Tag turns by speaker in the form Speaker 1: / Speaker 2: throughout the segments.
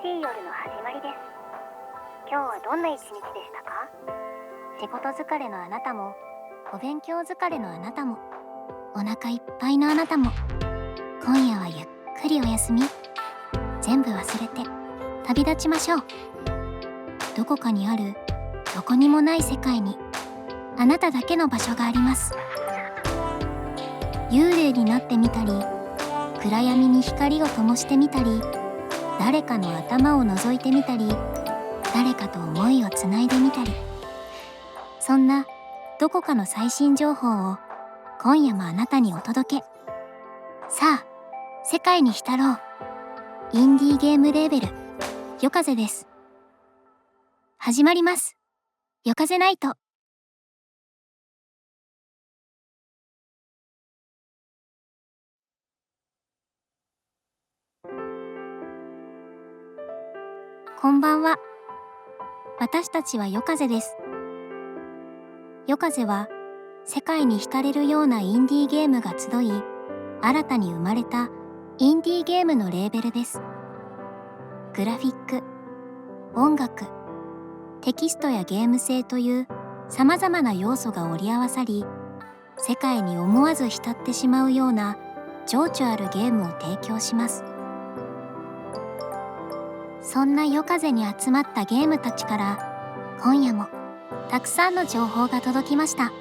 Speaker 1: い夜の始まりです。今日はどんな一日でしたか？仕事疲れのあなたも、お勉強疲れのあなたも、お腹いっぱいのあなたも、今夜はゆっくりお休み。全部忘れて旅立ちましょう。どこかにあるどこにもない世界にあなただけの場所があります。幽霊になってみたり、暗闇に光を灯してみたり、誰かの頭を覗いてみたり、誰かと思いをつないでみたり、そんなどこかの最新情報を今夜もあなたにお届け。さあ世界に浸ろう。インディーゲームレーベル夜風です。始まります。夜風ナイト。こんばんは。私たちは夜風です。夜風は世界に惹かれるようなインディーゲームが集い、新たに生まれたインディーゲームのレーベルです。グラフィック、音楽、テキストやゲーム性というさまざまな要素が織り合わさり、世界に思わず浸ってしまうような情緒あるゲームを提供します。そんな夜風に集まったゲームたちから今夜もたくさんの情報が届きました。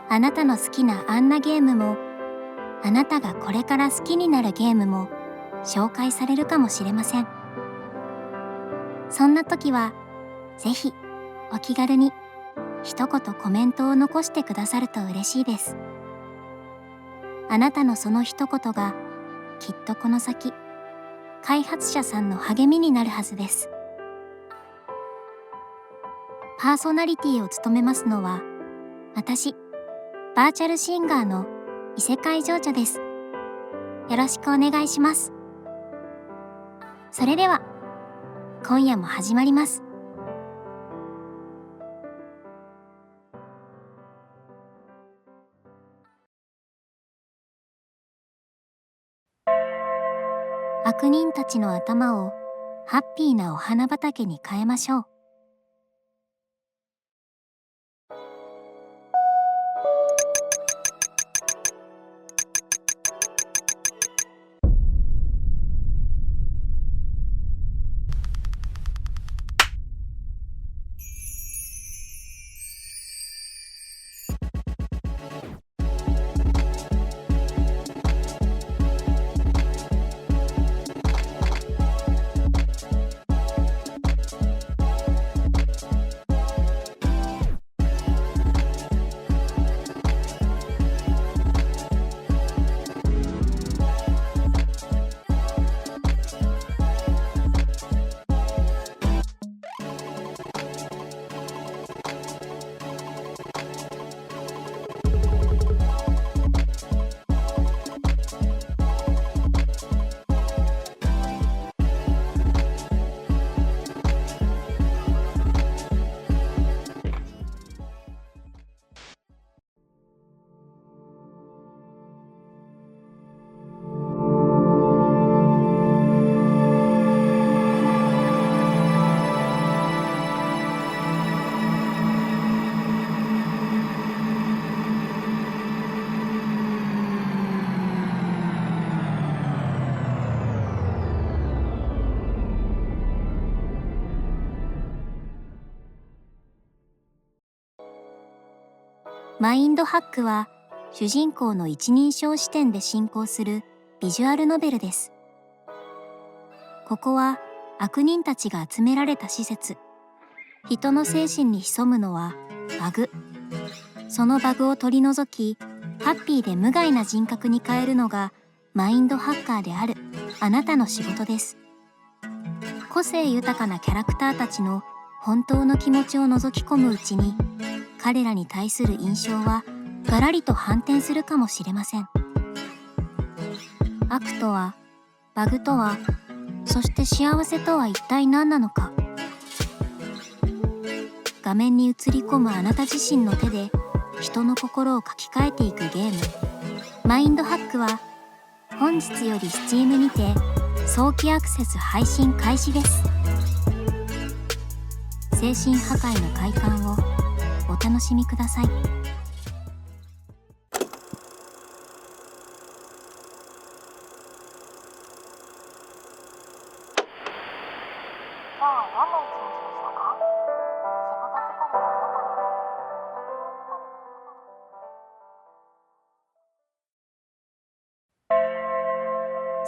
Speaker 1: あなたの好きなあんなゲームも、あなたがこれから好きになるゲームも紹介されるかもしれません。そんな時はぜひお気軽に一言コメントを残してくださると嬉しいです。あなたのその一言がきっとこの先開発者さんの励みになるはずです。パーソナリティを務めますのは私、バーチャルシンガーの異世界情緒です。よろしくお願いします。それでは今夜も始まります。悪人たちの頭をハッピーなお花畑に変えましょう。マインドハックは主人公の一人称視点で進行するビジュアルノベルです。ここは悪人たちが集められた施設。人の精神に潜むのはバグ。そのバグを取り除き、ハッピーで無害な人格に変えるのがマインドハッカーであるあなたの仕事です。個性豊かなキャラクターたちの本当の気持ちを覗き込むうちに、彼らに対する印象はガラリと反転するかもしれません。悪とは、バグとは、そして幸せとは一体何なのか。画面に映り込むあなた自身の手で人の心を書き換えていくゲームマインドハックは本日より Steam にて早期アクセス配信開始です。精神破壊の快感をお楽しみください。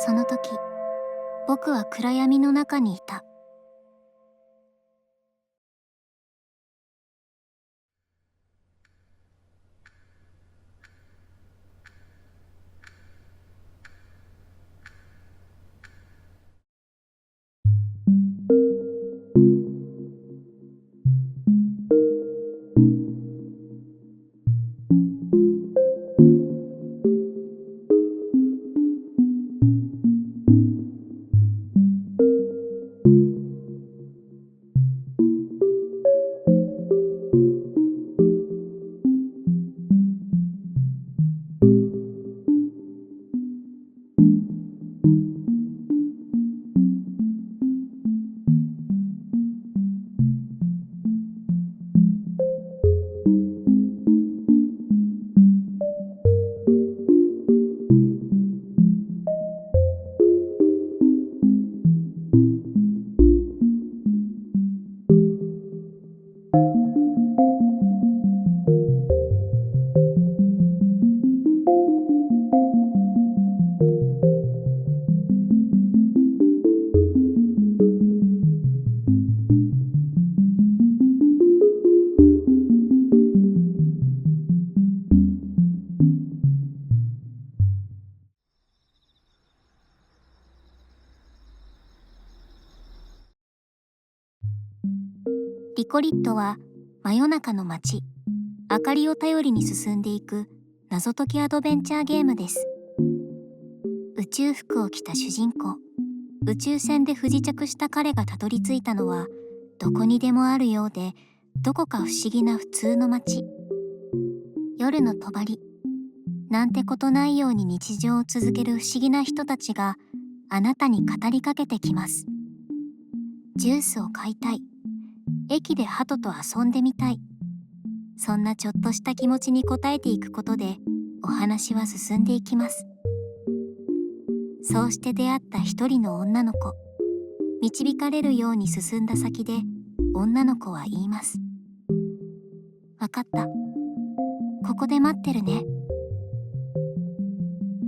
Speaker 1: その時、僕は暗闇の中にいた。リコリットは真夜中の街、明かりを頼りに進んでいく謎解きアドベンチャーゲームです。宇宙服を着た主人公、宇宙船で不時着した彼がたどり着いたのはどこにでもあるようでどこか不思議な普通の街。夜の帳、なんてことないように日常を続ける不思議な人たちがあなたに語りかけてきます。ジュースを買いたい。駅で鳩と遊んでみたい。そんなちょっとした気持ちに応えていくことでお話は進んでいきます。そうして出会った一人の女の子。導かれるように進んだ先で女の子は言います。わかった。ここで待ってるね。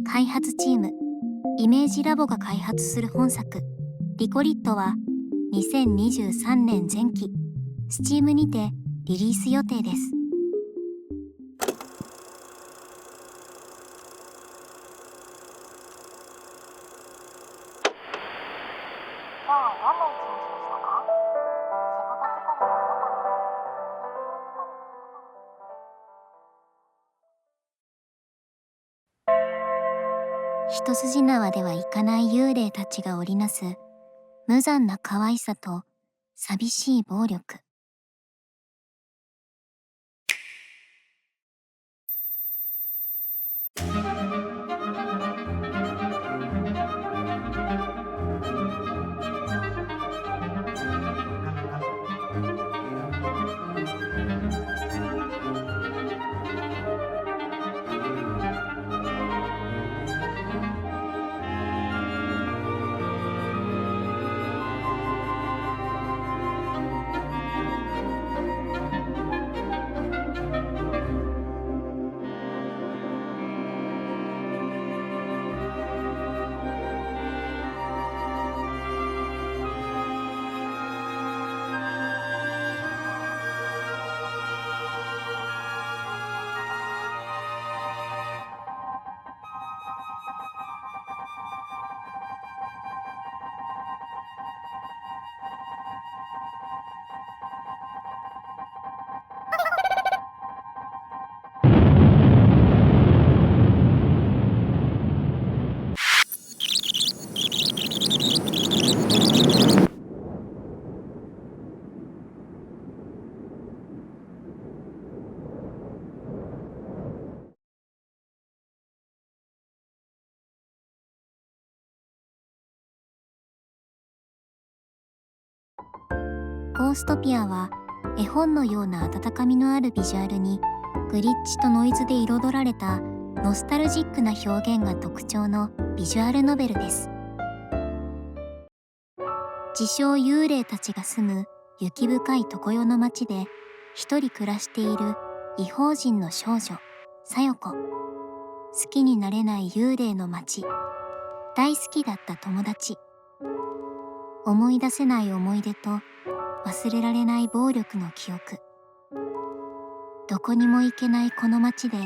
Speaker 1: 開発チーム、イメージラボが開発する本作、リコリットは2023年前期、Steam にてリリース予定です。一筋縄ではいかない幽霊たちが織りなす無残な可愛さと寂しい暴力。ゴーストピアは絵本のような温かみのあるビジュアルにグリッチとノイズで彩られたノスタルジックな表現が特徴のビジュアルノベルです。自称幽霊たちが住む雪深い常世の町で一人暮らしている異邦人の少女さよ子。好きになれない幽霊の町、大好きだった友達、思い出せない思い出と忘れられない暴力の記憶。どこにも行けないこの町で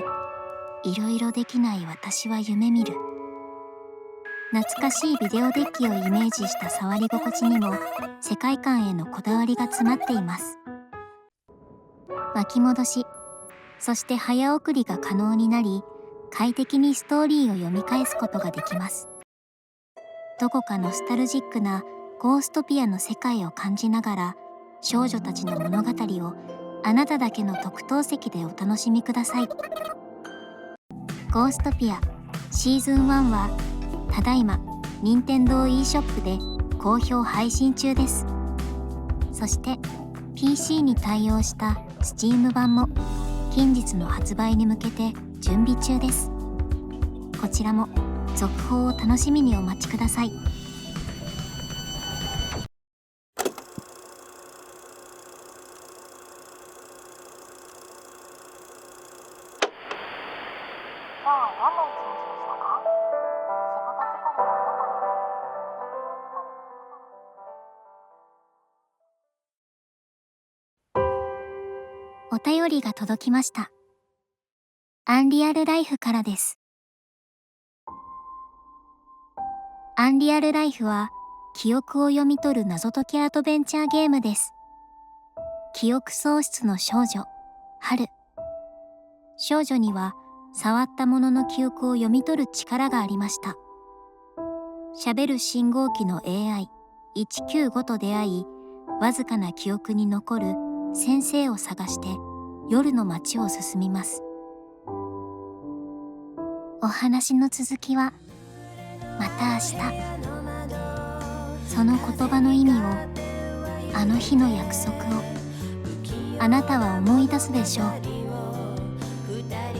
Speaker 1: いろいろできない私は夢見る。懐かしいビデオデッキをイメージした触り心地にも世界観へのこだわりが詰まっています。巻き戻し、そして早送りが可能になり、快適にストーリーを読み返すことができます。どこかノスタルジックなゴーストピアの世界を感じながら、少女たちの物語をあなただけの特等席でお楽しみください。ゴーストピアシーズン1はただいま任天堂 e ショップで好評配信中です。そして PC に対応した Steam 版も近日の発売に向けて準備中です。こちらも続報を楽しみにお待ちください。今日はどんな一日でしたか？仕事疲れのあなたに、お便りが届きました。アンリアルライフからです。アンリアルライフは記憶を読み取る謎解きアドベンチャーゲームです。記憶喪失の少女、春。少女には触ったものの記憶を読み取る力がありました。喋る信号機の AI195 と出会い、わずかな記憶に残る先生を探して夜の街を進みます。お話の続きはまた明日。その言葉の意味を、あの日の約束をあなたは思い出すでしょう。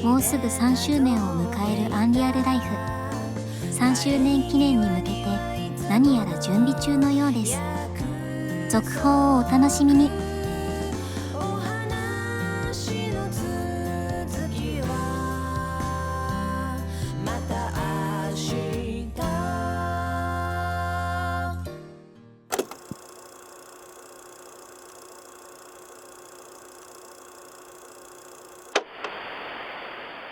Speaker 1: もうすぐ3周年を迎えるアンリアルライフ。3周年記念に向けて何やら準備中のようです。続報をお楽しみに。お話の続きはまた明日。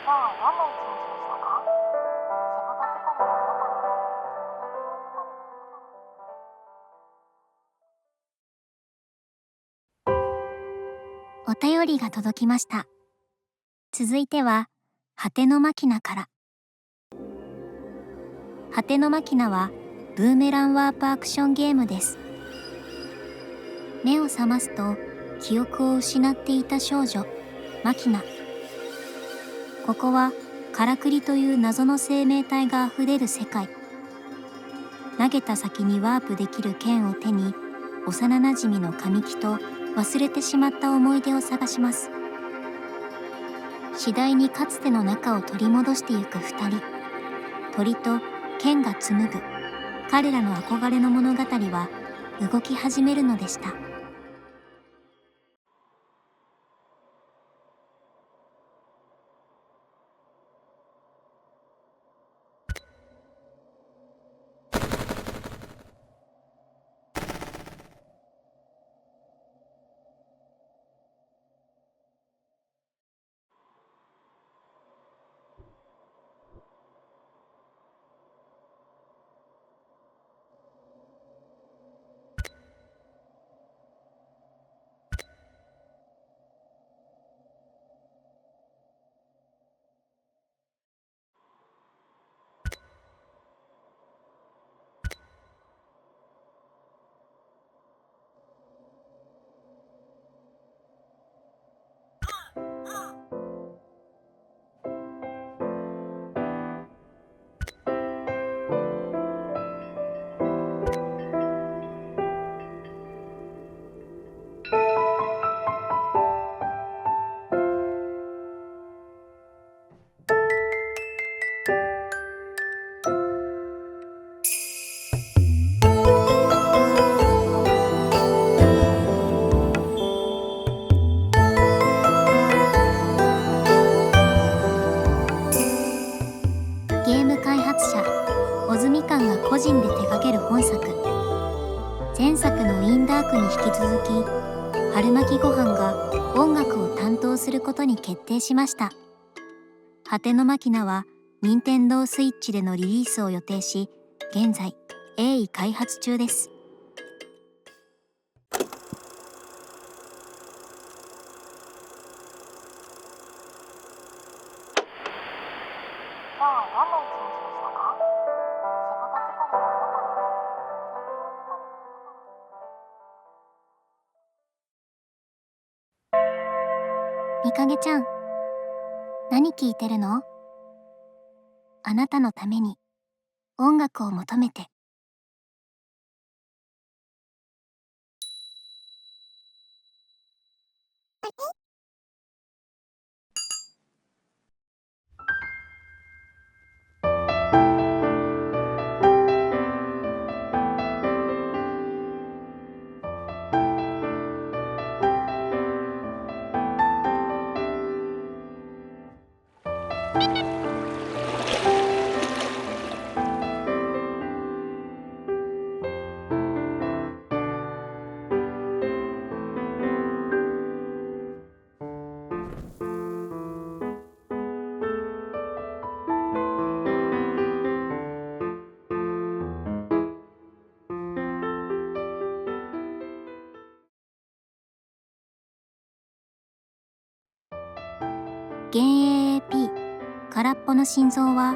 Speaker 1: 今日はどんな一日でしたか？仕事疲れのあなたに、お便りが届きました。続いては果てのマキナから。果てのマキナはブーメランワープアクションゲームです。目を覚ますと記憶を失っていた少女マキナ。ここはカラクリという謎の生命体があふれる世界。投げた先にワープできる剣を手に、幼なじみの神木と忘れてしまった思い出を探します。次第にかつての仲を取り戻してゆく2人。鳥と剣が紡ぐ彼らの憧れの物語は動き始めるのでした。前作のウィンダークに引き続き、春巻きご飯が音楽を担当することに決定しました。果てのマキナは任天堂スイッチでのリリースを予定し、現在鋭意開発中です。みかげちゃん、何聞いてるの？あなたのために音楽を求めて。幻影 AP 空っぽの心臓は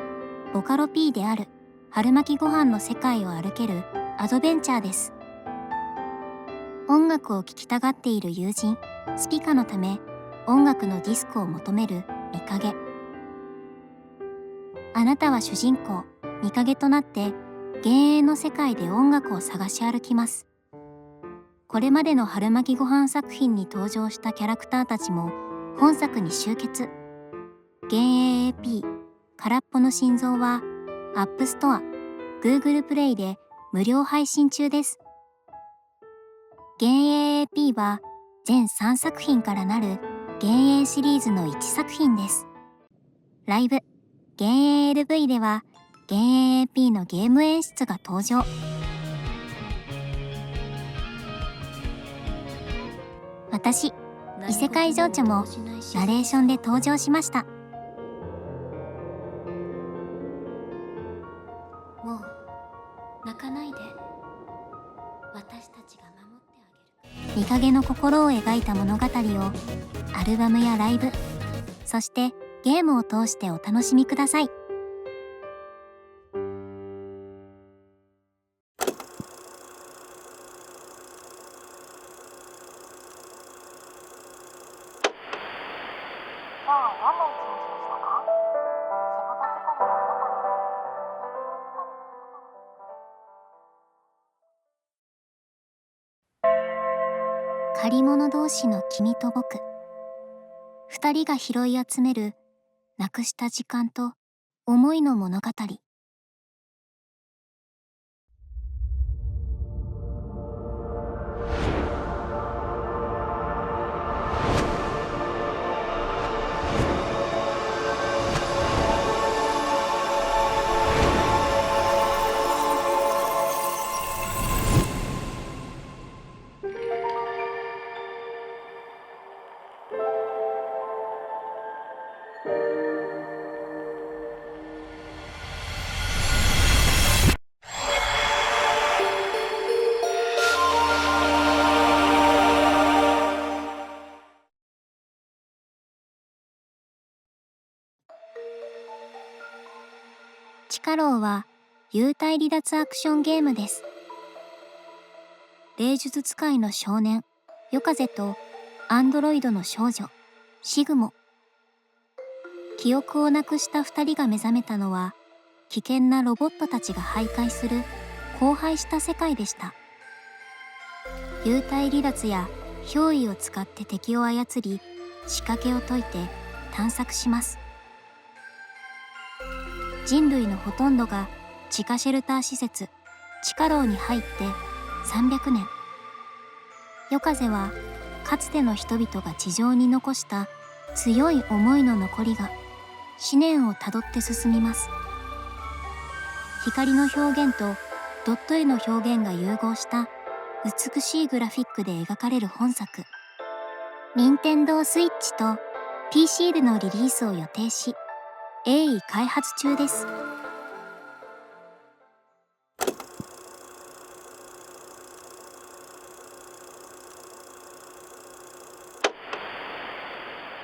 Speaker 1: ボカロ P である春巻きご飯の世界を歩けるアドベンチャーです。音楽を聴きたがっている友人スピカのため音楽のディスクを求めるミカゲ。あなたは主人公ミカゲとなって幻影の世界で音楽を探し歩きます。これまでの春巻きご飯作品に登場したキャラクターたちも本作に集結。幻影 AP 空っぽの心臓は App Store、Google プレイで無料配信中です。幻影 AP は全3作品からなる幻影シリーズの1作品です。ライブ幻影 LV では幻影 AP のゲーム演出が登場。私、異世界情緒もナレーションで登場しました。もう泣かないで。私たちが守ってあげる。ミカゲの心を描いた物語をアルバムやライブ、そしてゲームを通してお楽しみください。借り物同士の君と僕、二人が拾い集めるなくした時間と思いの物語。チカロウは幽体離脱アクションゲームです。霊術使いの少年ヨカゼとアンドロイドの少女シグモ。記憶をなくした2人が目覚めたのは危険なロボットたちが徘徊する荒廃した世界でした。幽体離脱や憑依を使って敵を操り仕掛けを解いて探索します。人類のほとんどが地下シェルター施設チカロウに入って300年。ヨカゼはかつての人々が地上に残した強い思いの残りが思念をたどって進みます。光の表現とドット絵の表現が融合した美しいグラフィックで描かれる本作。任天堂スイッチと PC でのリリースを予定し、鋭意開発中です。
Speaker 2: 今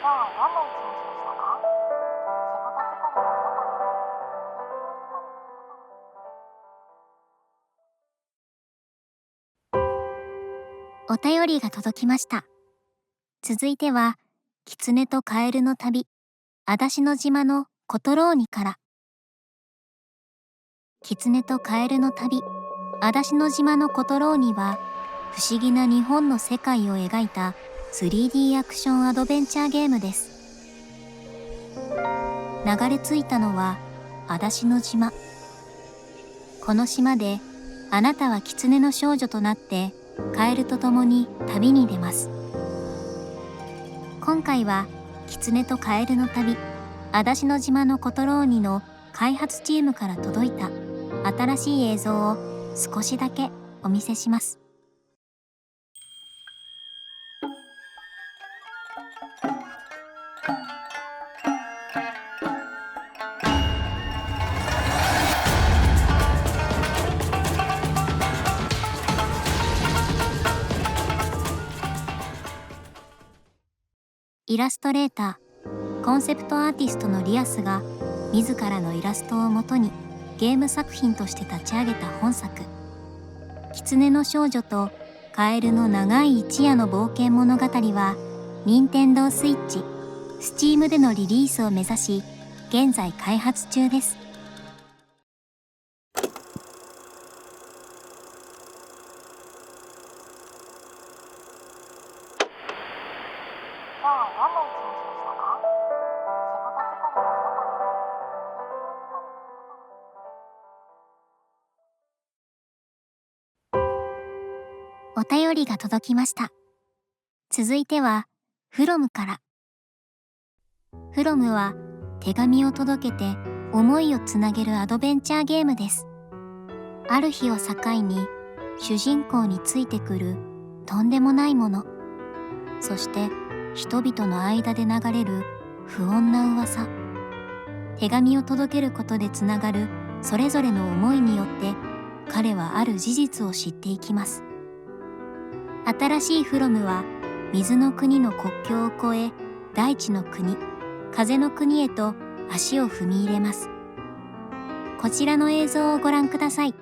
Speaker 2: 日はどんな一日でしたか？仕事疲れのあなたに、
Speaker 1: お便りが届きました。続いては、狐とカエルの旅、足立の島のコトローニから。狐とカエルの旅、足立の島のコトローニは、不思議な日本の世界を描いた 3D アクションアドベンチャーゲームです。流れ着いたのは足立の島。この島であなたは狐の少女となってカエルと共に旅に出ます。今回は狐とカエルの旅、足立の島のコトローニの開発チームから届いた新しい映像を少しだけお見せします。イラストレーター、コンセプトアーティストのリアスが自らのイラストをもとにゲーム作品として立ち上げた本作。狐の少女とカエルの長い一夜の冒険物語は任天堂スイッチ、Steam でのリリースを目指し現在開発中です。
Speaker 2: 今日はどんな一日でしたか？仕事疲れのあなたに、
Speaker 1: お便りが届きました。続いてはフロムから。フロムは手紙を届けて思いをつなげるアドベンチャーゲームです。ある日を境に主人公についてくるとんでもないもの、そして人々の間で流れる不穏な噂。手紙を届けることでつながるそれぞれの思いによって彼はある事実を知っていきます。新しいフロムは水の国の国境を越え大地の国、風の国へと足を踏み入れます。こちらの映像をご覧ください。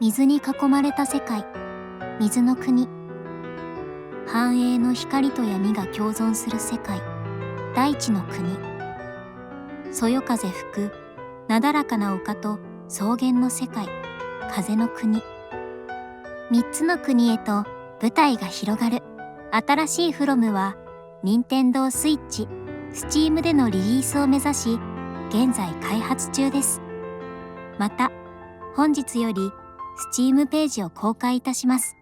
Speaker 1: 水に囲まれた世界、水の国。繁栄の光と闇が共存する世界、大地の国。そよ風吹くなだらかな丘と草原の世界、風の国。三つの国へと舞台が広がる新しいフロムは任天堂スイッチ、Steam でのリリースを目指し現在開発中です。また本日よりSteam ページを公開いたします。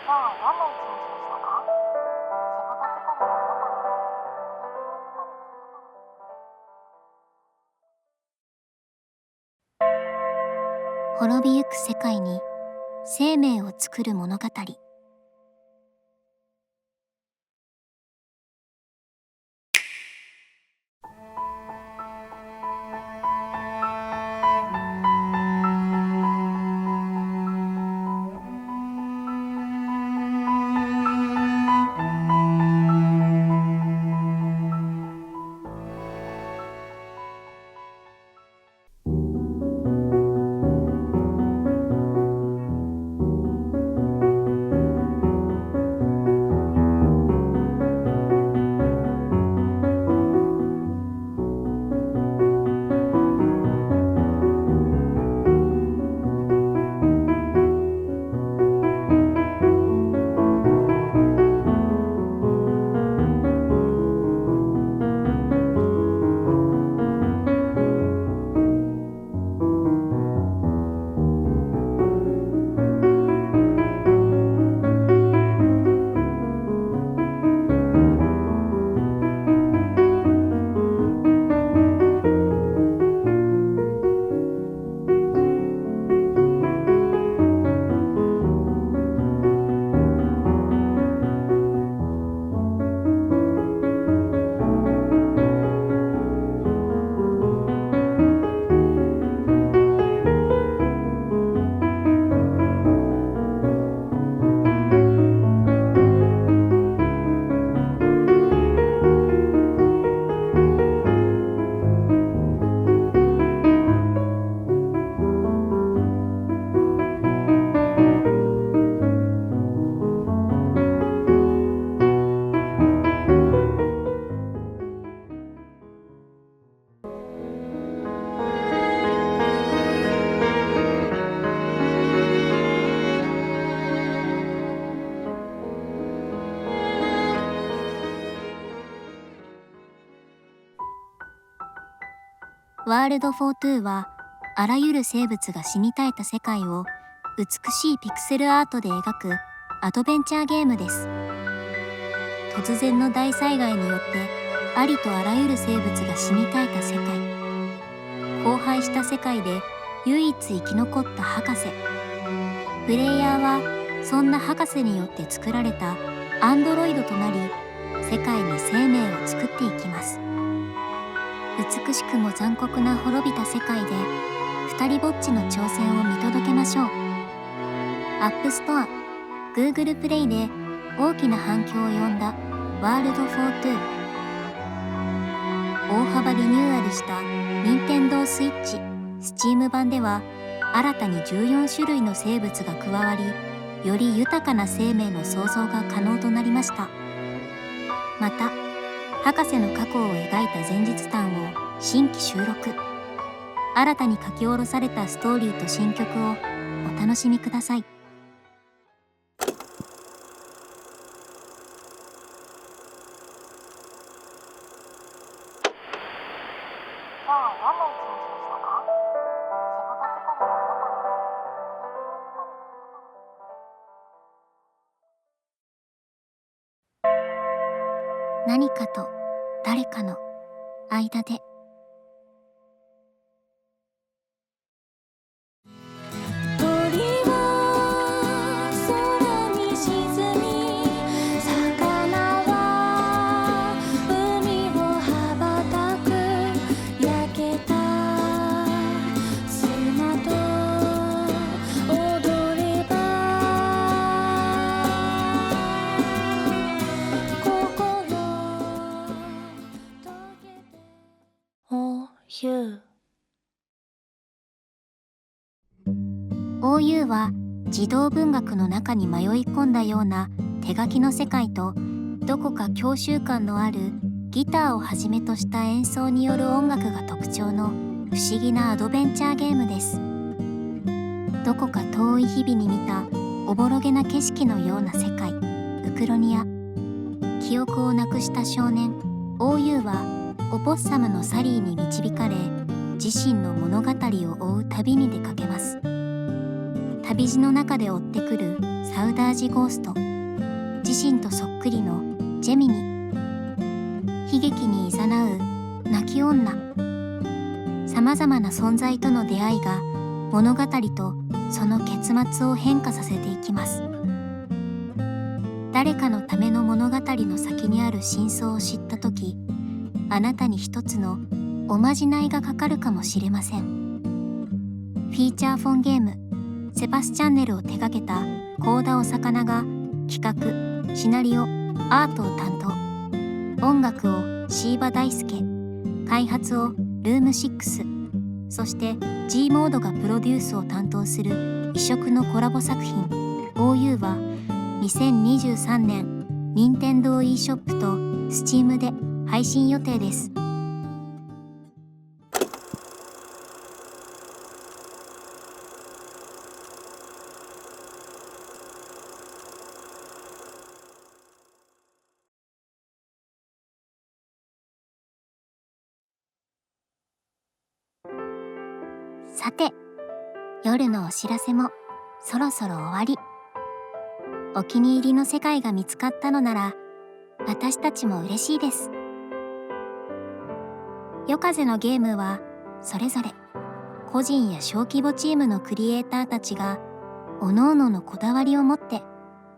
Speaker 2: 今日はどんな一日でしたか？仕事疲れのあなたに、
Speaker 1: 滅びゆく世界に生命を作る物語。ワールド・フォー・トゥーはあらゆる生物が死に絶えた世界を美しいピクセルアートで描くアドベンチャーゲームです。突然の大災害によってありとあらゆる生物が死に絶えた世界、荒廃した世界で唯一生き残った博士。プレイヤーはそんな博士によって作られたアンドロイドとなり、世界に生命を作っていきます。美しくも残酷な滅びた世界で二人ぼっちの挑戦を見届けましょう。アップストア、Google プレイで大きな反響を呼んだワールド・フォー・トゥー。大幅リニューアルした Nintendo Switch、Steam 版では新たに14種類の生物が加わり、より豊かな生命の創造が可能となりました。また、博士の過去を描いた前日譚を新規収録。新たに書き下ろされたストーリーと新曲をお楽しみください。
Speaker 2: 今日はどんな一日でしたか？仕事疲れのあなたも、
Speaker 1: 何かと誰かの間で。
Speaker 3: 鳥は空に沈み、魚は海を羽ばたく。焼けた砂と踊れば心溶けて。おゆ
Speaker 1: OU は児童文学の中に迷い込んだような手書きの世界と、どこか郷愁感のあるギターをはじめとした演奏による音楽が特徴の不思議なアドベンチャーゲームです。どこか遠い日々に見たおぼろげな景色のような世界、ウクロニア。記憶をなくした少年 OU はオポッサムのサリーに導かれ、自身の物語を追う旅に出かけます。旅路の中で追ってくるサウダージゴースト、自身とそっくりのジェミニ、悲劇に誘う泣き女。さまざまな存在との出会いが物語とその結末を変化させていきます。誰かのための物語の先にある真相を知った時、あなたに一つのおまじないがかかるかもしれません。フィーチャーフォンゲームセバスチャンネルを手掛けた幸田お魚が企画、シナリオ、アートを担当。音楽を椎葉大輔、開発をルーム6、そして G モードがプロデュースを担当する異色のコラボ作品 OU は2023年 Nintendo eShop と Steam で配信予定です。さて、夜のお知らせもそろそろ終わり。お気に入りの世界が見つかったのなら、私たちも嬉しいです。夜風のゲームはそれぞれ個人や小規模チームのクリエイターたちが各々のこだわりを持って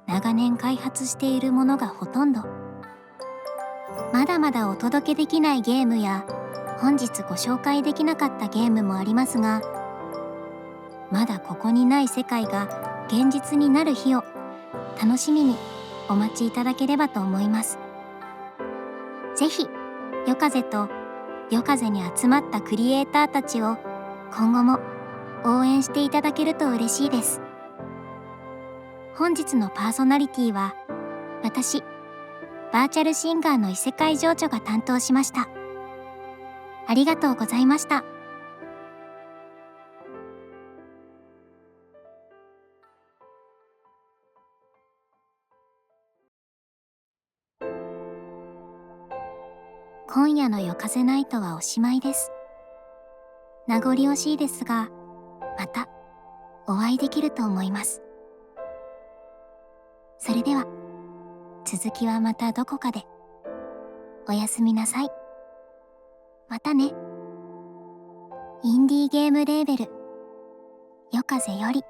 Speaker 1: 長年開発しているものがほとんど。まだまだお届けできないゲームや本日ご紹介できなかったゲームもありますが、まだここにない世界が現実になる日を楽しみにお待ちいただければと思います。ぜひ夜風と夜風に集まったクリエイターたちを今後も応援していただけると嬉しいです。本日のパーソナリティは私、バーチャルシンガーの異世界情緒が担当しました。ありがとうございました。今夜の夜風ナイトはおしまいです。名残惜しいですが、またお会いできると思います。それでは、続きはまたどこかで。おやすみなさい。またね。インディーゲームレーベル、夜風より。